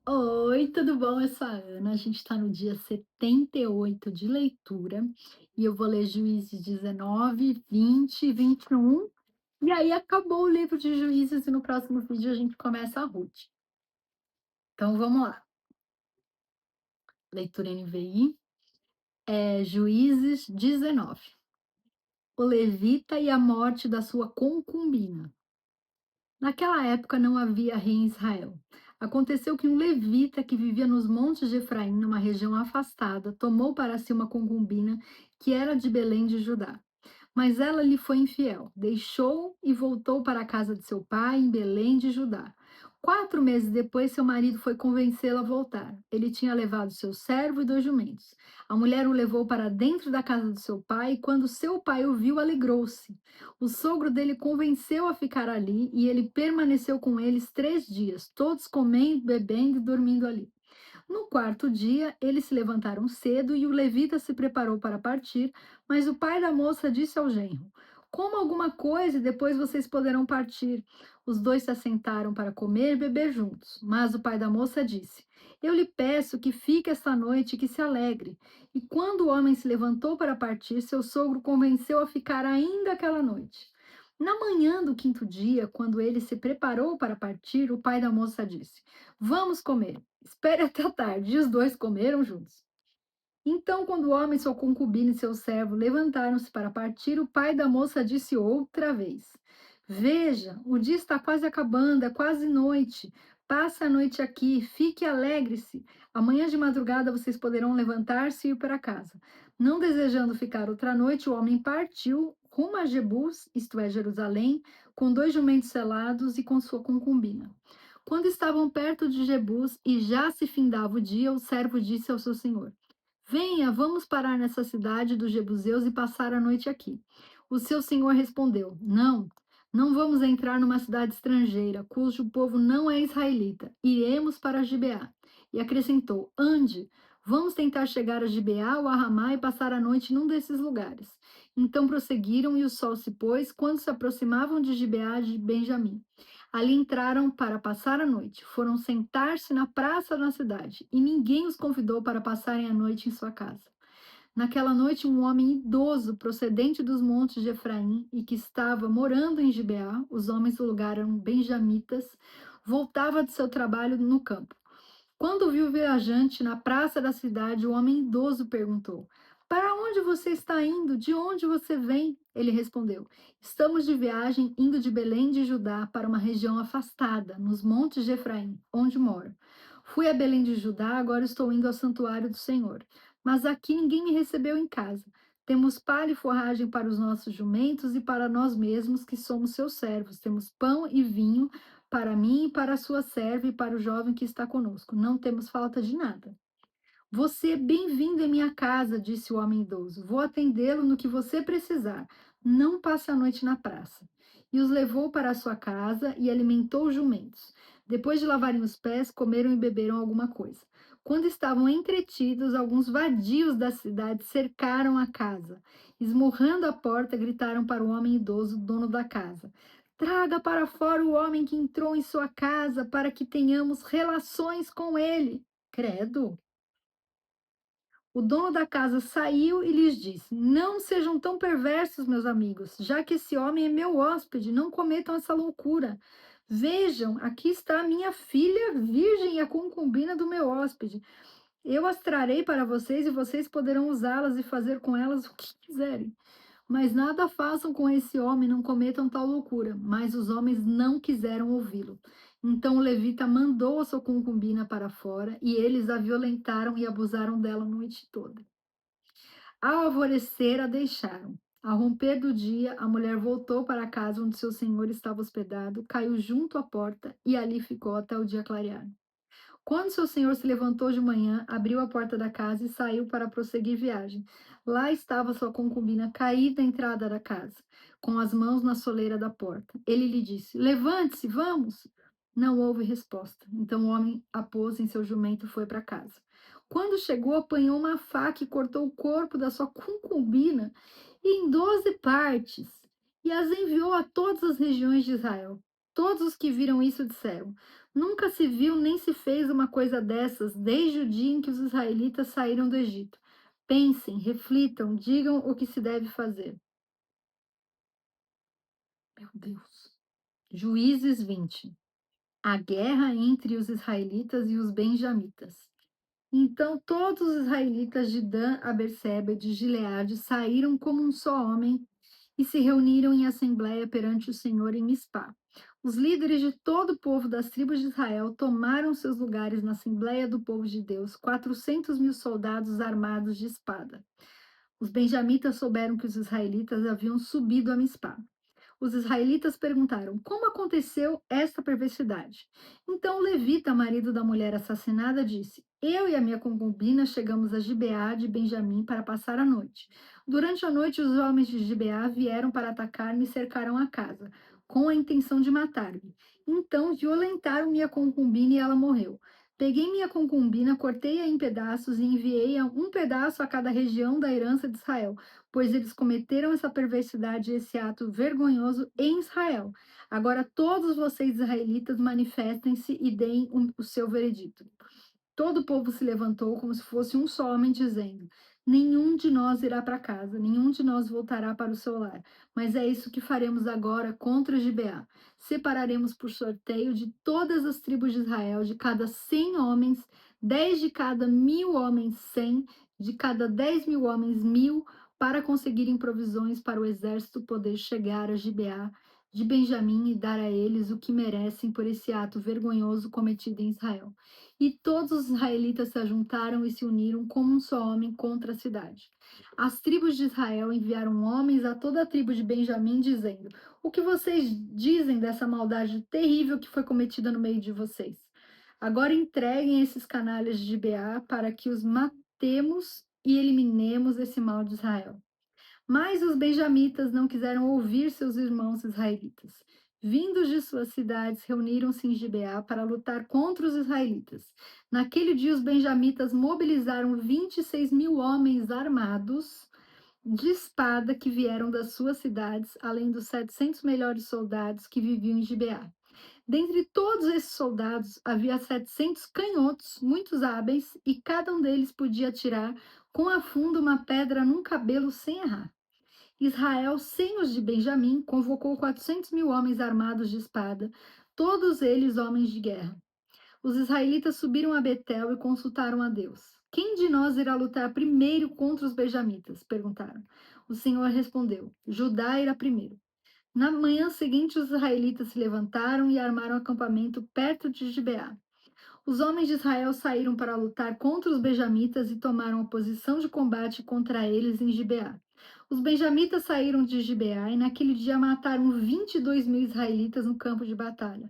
Oi, tudo bom? Eu sou a Ana. A gente está no dia 78 de leitura e eu vou ler Juízes 19, 20 e 21. E aí acabou o livro de Juízes e no próximo vídeo a gente começa a Ruth. Então vamos lá. Leitura NVI, Juízes 19. O levita e a morte da sua concubina. Naquela época não havia rei em Israel. Aconteceu que um levita que vivia nos montes de Efraim, numa região afastada, tomou para si uma concubina que era de Belém de Judá. Mas ela lhe foi infiel, deixou e voltou para a casa de seu pai em Belém de Judá. 4 meses depois, seu marido foi convencê-la a voltar. Ele tinha levado seu servo e 2 jumentos. A mulher o levou para dentro da casa do seu pai, e quando seu pai o viu, alegrou-se. O sogro dele convenceu a ficar ali, e ele permaneceu com eles 3 dias, todos comendo, bebendo e dormindo ali. No quarto dia, eles se levantaram cedo e o levita se preparou para partir, mas o pai da moça disse ao genro: Coma alguma coisa e depois vocês poderão partir. Os dois se assentaram para comer e beber juntos. Mas o pai da moça disse: Eu lhe peço que fique esta noite e que se alegre. E quando o homem se levantou para partir, seu sogro convenceu a ficar ainda aquela noite. Na manhã do quinto dia, quando ele se preparou para partir, o pai da moça disse: Vamos comer. Espere até a tarde. E os dois comeram juntos. Então, quando o homem, sua concubina e seu servo levantaram-se para partir, o pai da moça disse outra vez: Veja, o dia está quase acabando, é quase noite. Passe a noite aqui, fique e alegre-se. Amanhã de madrugada vocês poderão levantar-se e ir para casa. Não desejando ficar outra noite, o homem partiu rumo a Jebus, isto é, Jerusalém, com 2 jumentos selados e com sua concubina. Quando estavam perto de Jebus e já se findava o dia, o servo disse ao seu senhor: Venha, vamos parar nessa cidade dos Jebuseus e passar a noite aqui. O seu senhor respondeu: Não, não vamos entrar numa cidade estrangeira, cujo povo não é israelita. Iremos para Gibeá. E acrescentou: Ande, vamos tentar chegar a Gibeá ou a Ramá e passar a noite num desses lugares. Então prosseguiram e o sol se pôs quando se aproximavam de Gibeá de Benjamim. Ali entraram para passar a noite. Foram sentar-se na praça da cidade, e ninguém os convidou para passarem a noite em sua casa. Naquela noite, um homem idoso, procedente dos montes de Efraim, e que estava morando em Gibeá, os homens do lugar eram benjamitas, voltava de seu trabalho no campo. Quando viu o viajante na praça da cidade, o homem idoso perguntou: Para onde você está indo? De onde você vem? Ele respondeu: Estamos de viagem indo de Belém de Judá para uma região afastada, nos montes de Efraim, onde moro. Fui a Belém de Judá, agora estou indo ao santuário do Senhor. Mas aqui ninguém me recebeu em casa. Temos palha e forragem para os nossos jumentos e para nós mesmos, que somos seus servos. Temos pão e vinho para mim e para a sua serva e para o jovem que está conosco. Não temos falta de nada. Você é bem-vindo em minha casa, disse o homem idoso. Vou atendê-lo no que você precisar. Não passe a noite na praça. E os levou para a sua casa e alimentou os jumentos. Depois de lavarem os pés, comeram e beberam alguma coisa. Quando estavam entretidos, alguns vadios da cidade cercaram a casa. Esmurrando a porta, gritaram para o homem idoso, dono da casa: Traga para fora o homem que entrou em sua casa, para que tenhamos relações com ele. Credo! O dono da casa saiu e lhes disse: Não sejam tão perversos, meus amigos, já que esse homem é meu hóspede, não cometam essa loucura. Vejam, aqui está a minha filha virgem e a concubina do meu hóspede. Eu as trarei para vocês e vocês poderão usá-las e fazer com elas o que quiserem. Mas nada façam com esse homem, não cometam tal loucura. Mas os homens não quiseram ouvi-lo. Então o levita mandou a sua concubina para fora, e eles a violentaram e abusaram dela a noite toda. Ao alvorecer, a deixaram. Ao romper do dia, a mulher voltou para a casa onde seu senhor estava hospedado, caiu junto à porta e ali ficou até o dia clarear. Quando seu senhor se levantou de manhã, abriu a porta da casa e saiu para prosseguir viagem. Lá estava sua concubina caída à entrada da casa, com as mãos na soleira da porta. Ele lhe disse: Levante-se, vamos. Não houve resposta. Então o homem a pôs em seu jumento e foi para casa. Quando chegou, apanhou uma faca e cortou o corpo da sua concubina em 12 partes e as enviou a todas as regiões de Israel. Todos os que viram isso disseram: Nunca se viu nem se fez uma coisa dessas desde o dia em que os israelitas saíram do Egito. Pensem, reflitam, digam o que se deve fazer. Meu Deus. Juízes 20. A guerra entre os israelitas e os benjamitas. Então todos os israelitas de Dan a Berseba e de Gileade saíram como um só homem e se reuniram em assembléia perante o Senhor em Mispá. Os líderes de todo o povo das tribos de Israel tomaram seus lugares na assembléia do povo de Deus, 400.000 soldados armados de espada. Os benjamitas souberam que os israelitas haviam subido a Mispá. Os israelitas perguntaram: como aconteceu esta perversidade? Então o levita, marido da mulher assassinada, disse: eu e a minha concubina chegamos a Gibeá de Benjamim para passar a noite. Durante a noite, os homens de Gibeá vieram para atacar-me e cercaram a casa, com a intenção de matar-me. Então violentaram minha concubina e ela morreu. Peguei minha concubina, cortei-a em pedaços e enviei um pedaço a cada região da herança de Israel, pois eles cometeram essa perversidade e esse ato vergonhoso em Israel. Agora todos vocês israelitas manifestem-se e deem o seu veredito. Todo o povo se levantou como se fosse um só homem, dizendo: nenhum de nós irá para casa, nenhum de nós voltará para o seu lar. Mas é isso que faremos agora contra Gibeá. Separaremos por sorteio de todas as tribos de Israel, de cada 100 homens, 10 de cada 1.000 homens, 100, de cada 10.000 homens, 1.000, para conseguirem provisões para o exército poder chegar a Gibeá de Benjamim e dar a eles o que merecem por esse ato vergonhoso cometido em Israel. E todos os israelitas se ajuntaram e se uniram como um só homem contra a cidade. As tribos de Israel enviaram homens a toda a tribo de Benjamim, dizendo: o que vocês dizem dessa maldade terrível que foi cometida no meio de vocês? Agora entreguem esses canalhas de Gibeá para que os matemos e eliminemos esse mal de Israel. Mas os benjamitas não quiseram ouvir seus irmãos israelitas. Vindos de suas cidades, reuniram-se em Gibeá para lutar contra os israelitas. Naquele dia, os benjamitas mobilizaram 26.000 homens armados de espada que vieram das suas cidades, além dos 700 melhores soldados que viviam em Gibeá. Dentre todos esses soldados, havia 700 canhotos, muito hábeis, e cada um deles podia atirar com a funda uma pedra num cabelo sem errar. Israel, sem os de Benjamim, convocou 400.000 homens armados de espada, todos eles homens de guerra. Os israelitas subiram a Betel e consultaram a Deus. Quem de nós irá lutar primeiro contra os benjamitas? Perguntaram. O Senhor respondeu: Judá irá primeiro. Na manhã seguinte, os israelitas se levantaram e armaram acampamento perto de Gibeá. Os homens de Israel saíram para lutar contra os benjamitas e tomaram a posição de combate contra eles em Gibeá. Os benjamitas saíram de Gibeá e naquele dia mataram 22.000 israelitas no campo de batalha.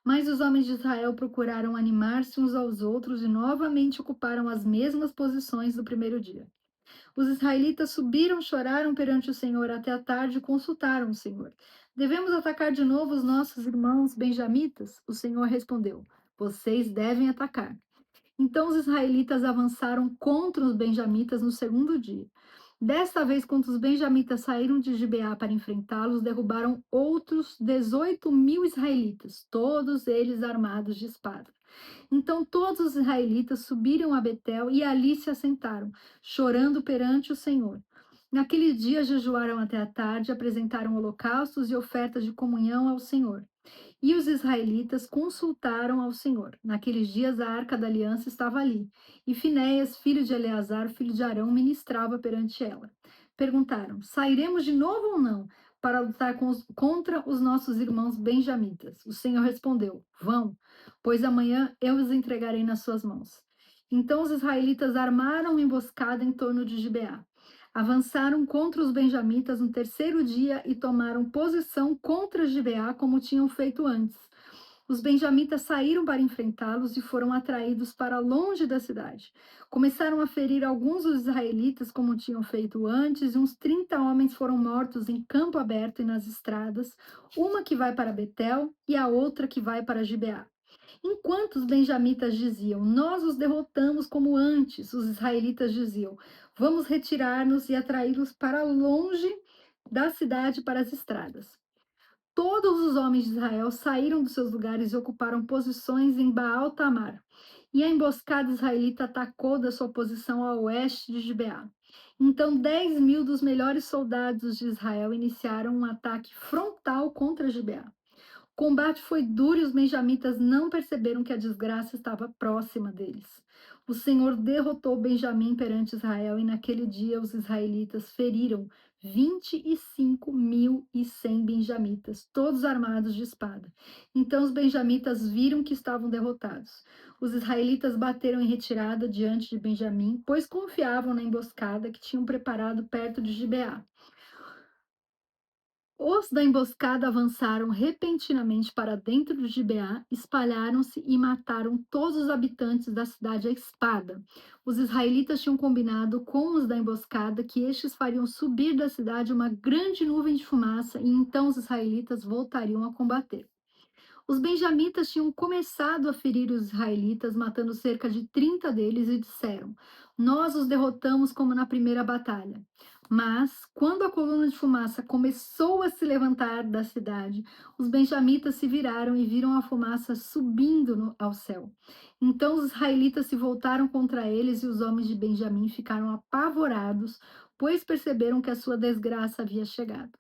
Mas os homens de Israel procuraram animar-se uns aos outros e novamente ocuparam as mesmas posições do primeiro dia. Os israelitas subiram, choraram perante o Senhor até a tarde e consultaram o Senhor. Devemos atacar de novo os nossos irmãos benjamitas? O Senhor respondeu: vocês devem atacar. Então os israelitas avançaram contra os benjamitas no segundo dia. Desta vez, quando os benjamitas saíram de Gibeá para enfrentá-los, derrubaram outros 18.000 israelitas, todos eles armados de espada. Então todos os israelitas subiram a Betel e ali se assentaram, chorando perante o Senhor. Naquele dia jejuaram até a tarde, apresentaram holocaustos e ofertas de comunhão ao Senhor. E os israelitas consultaram ao Senhor. Naqueles dias a arca da aliança estava ali, e Finéias, filho de Eleazar, filho de Arão, ministrava perante ela. Perguntaram: sairemos de novo ou não para lutar contra os nossos irmãos benjamitas? O Senhor respondeu: vão, pois amanhã eu os entregarei nas suas mãos. Então os israelitas armaram uma emboscada em torno de Gibeá. Avançaram contra os benjamitas no terceiro dia e tomaram posição contra Gibeá, como tinham feito antes. Os benjamitas saíram para enfrentá-los e foram atraídos para longe da cidade. Começaram a ferir alguns dos israelitas, como tinham feito antes, e uns 30 homens foram mortos em campo aberto e nas estradas, uma que vai para Betel e a outra que vai para Gibeá. Enquanto os benjamitas diziam: nós os derrotamos como antes, os israelitas diziam: vamos retirar-nos e atraí-los para longe da cidade, para as estradas. Todos os homens de Israel saíram dos seus lugares e ocuparam posições em Baal-Tamar. E a emboscada israelita atacou da sua posição a oeste de Gibeá. Então, 10.000 dos melhores soldados de Israel iniciaram um ataque frontal contra Gibeá. O combate foi duro e os benjamitas não perceberam que a desgraça estava próxima deles. O Senhor derrotou Benjamim perante Israel, e naquele dia os israelitas feriram 25.100 benjamitas, todos armados de espada. Então os benjamitas viram que estavam derrotados. Os israelitas bateram em retirada diante de Benjamim, pois confiavam na emboscada que tinham preparado perto de Gibeá. Os da emboscada avançaram repentinamente para dentro de Gibeá, espalharam-se e mataram todos os habitantes da cidade à espada. Os israelitas tinham combinado com os da emboscada que estes fariam subir da cidade uma grande nuvem de fumaça e então os israelitas voltariam a combater. Os benjamitas tinham começado a ferir os israelitas, matando cerca de 30 deles, e disseram: Nós os derrotamos como na primeira batalha. Mas, quando a coluna de fumaça começou a se levantar da cidade, os benjamitas se viraram e viram a fumaça subindo ao céu. Então os israelitas se voltaram contra eles e os homens de Benjamim ficaram apavorados, pois perceberam que a sua desgraça havia chegado.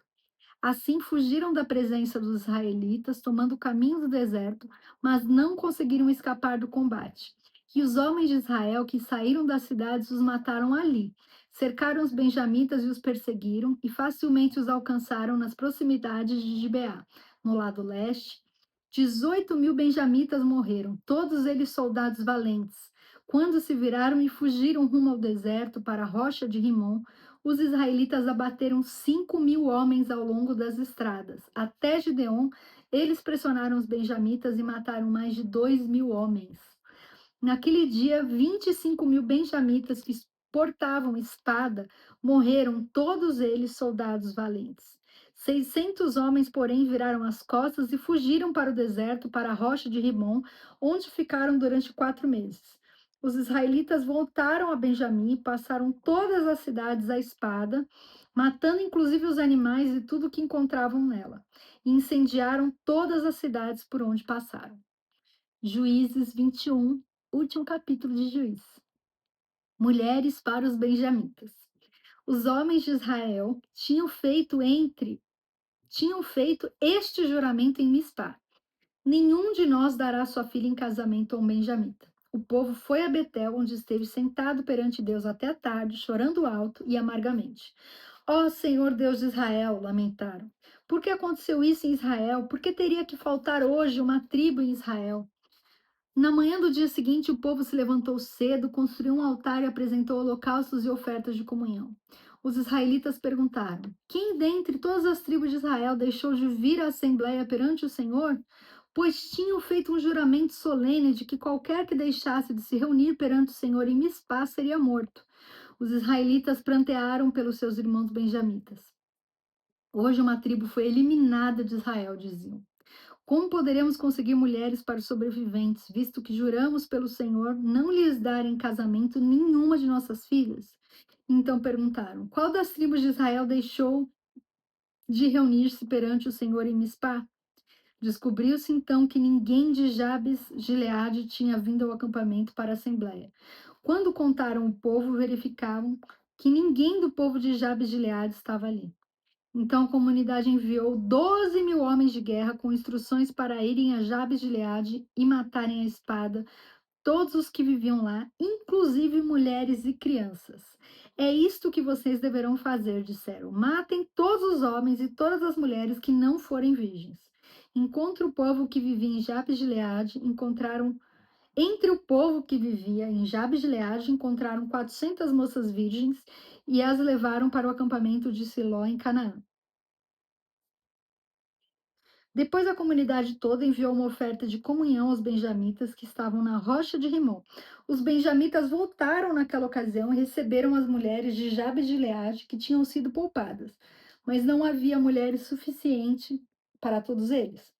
Assim fugiram da presença dos israelitas, tomando o caminho do deserto, mas não conseguiram escapar do combate. E os homens de Israel que saíram das cidades os mataram ali. Cercaram os benjamitas e os perseguiram, e facilmente os alcançaram nas proximidades de Gibeá, no lado leste. 18.000 benjamitas morreram, todos eles soldados valentes. Quando se viraram e fugiram rumo ao deserto para a rocha de Rimon, os israelitas abateram 5.000 homens ao longo das estradas. Até Gideon, eles pressionaram os benjamitas e mataram mais de 2.000 homens. Naquele dia, 25.000 benjamitas que portavam espada morreram, todos eles soldados valentes. 600 homens, porém, viraram as costas e fugiram para o deserto, para a rocha de Rimon, onde ficaram durante 4 meses. Os israelitas voltaram a Benjamim e passaram todas as cidades à espada, matando inclusive os animais e tudo que encontravam nela, e incendiaram todas as cidades por onde passaram. Juízes 21, último capítulo de Juízes. Mulheres para os benjamitas. Os homens de Israel tinham feito este juramento em Mispá: Nenhum de nós dará sua filha em casamento a um benjamita. O povo foi a Betel, onde esteve sentado perante Deus até a tarde, chorando alto e amargamente. Ó Senhor Deus de Israel, lamentaram. Por que aconteceu isso em Israel? Por que teria que faltar hoje uma tribo em Israel? Na manhã do dia seguinte, o povo se levantou cedo, construiu um altar e apresentou holocaustos e ofertas de comunhão. Os israelitas perguntaram: Quem dentre todas as tribos de Israel deixou de vir à assembleia perante o Senhor? Pois tinham feito um juramento solene de que qualquer que deixasse de se reunir perante o Senhor em Mispá seria morto. Os israelitas prantearam pelos seus irmãos benjamitas. Hoje uma tribo foi eliminada de Israel, diziam. Como poderemos conseguir mulheres para os sobreviventes, visto que juramos pelo Senhor não lhes dar em casamento nenhuma de nossas filhas? Então perguntaram: Qual das tribos de Israel deixou de reunir-se perante o Senhor em Mispá? Descobriu-se então que ninguém de Jabes Gileade tinha vindo ao acampamento para a assembleia. Quando contaram o povo, verificaram que ninguém do povo de Jabes Gileade estava ali. Então a comunidade enviou 12.000 homens de guerra com instruções para irem a Jabes de Gileade e matarem a espada todos os que viviam lá, inclusive mulheres e crianças. É isto que vocês deverão fazer, disseram. Matem todos os homens e todas as mulheres que não forem virgens. Encontre o povo que vivia em Jabes de Gileade, encontraram entre o povo que vivia em Jabes de Gileade, encontraram 400 moças virgens e as levaram para o acampamento de Siló em Canaã. Depois a comunidade toda enviou uma oferta de comunhão aos benjamitas que estavam na rocha de Rimon. Os benjamitas voltaram naquela ocasião e receberam as mulheres de Jabes de Gileade que tinham sido poupadas, mas não havia mulheres suficiente para todos eles.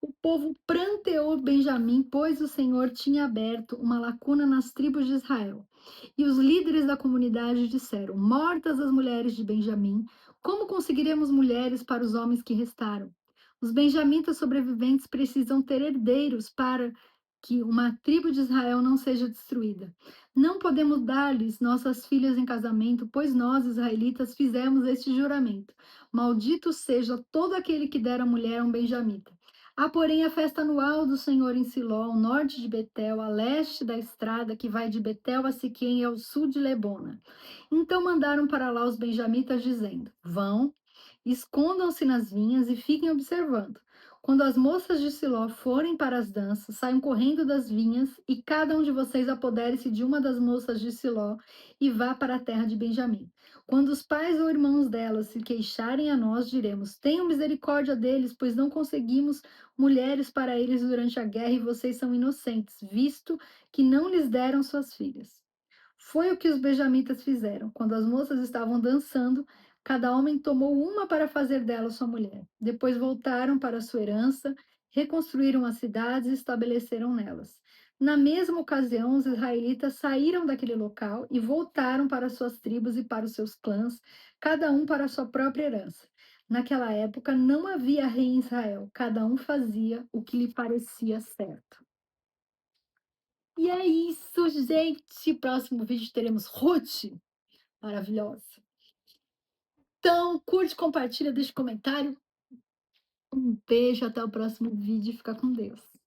O povo pranteou Benjamim, pois o Senhor tinha aberto uma lacuna nas tribos de Israel. E os líderes da comunidade disseram: Mortas as mulheres de Benjamim, como conseguiremos mulheres para os homens que restaram? Os benjamitas sobreviventes precisam ter herdeiros para que uma tribo de Israel não seja destruída. Não podemos dar-lhes nossas filhas em casamento, pois nós, israelitas, fizemos este juramento. Maldito seja todo aquele que der a mulher a um benjamita. Há, porém, a festa anual do Senhor em Siló, ao norte de Betel, a leste da estrada que vai de Betel a Siquém e ao sul de Lebona. Então mandaram para lá os benjamitas, dizendo: Vão, escondam-se nas vinhas e fiquem observando. Quando as moças de Siló forem para as danças, saiam correndo das vinhas, e cada um de vocês apodere-se de uma das moças de Siló e vá para a terra de Benjamim. Quando os pais ou irmãos delas se queixarem a nós, diremos: Tenham misericórdia deles, pois não conseguimos mulheres para eles durante a guerra e vocês são inocentes, visto que não lhes deram suas filhas. Foi o que os benjamitas fizeram. Quando as moças estavam dançando, cada homem tomou uma para fazer dela sua mulher. Depois voltaram para sua herança, reconstruíram as cidades e estabeleceram nelas. Na mesma ocasião, os israelitas saíram daquele local e voltaram para suas tribos e para os seus clãs, cada um para a sua própria herança. Naquela época não havia rei em Israel, cada um fazia o que lhe parecia certo. E é isso, gente. Próximo vídeo teremos Ruth, maravilhosa. Então, curte, compartilha, deixa comentário. Um beijo, até o próximo vídeo. Fica com Deus.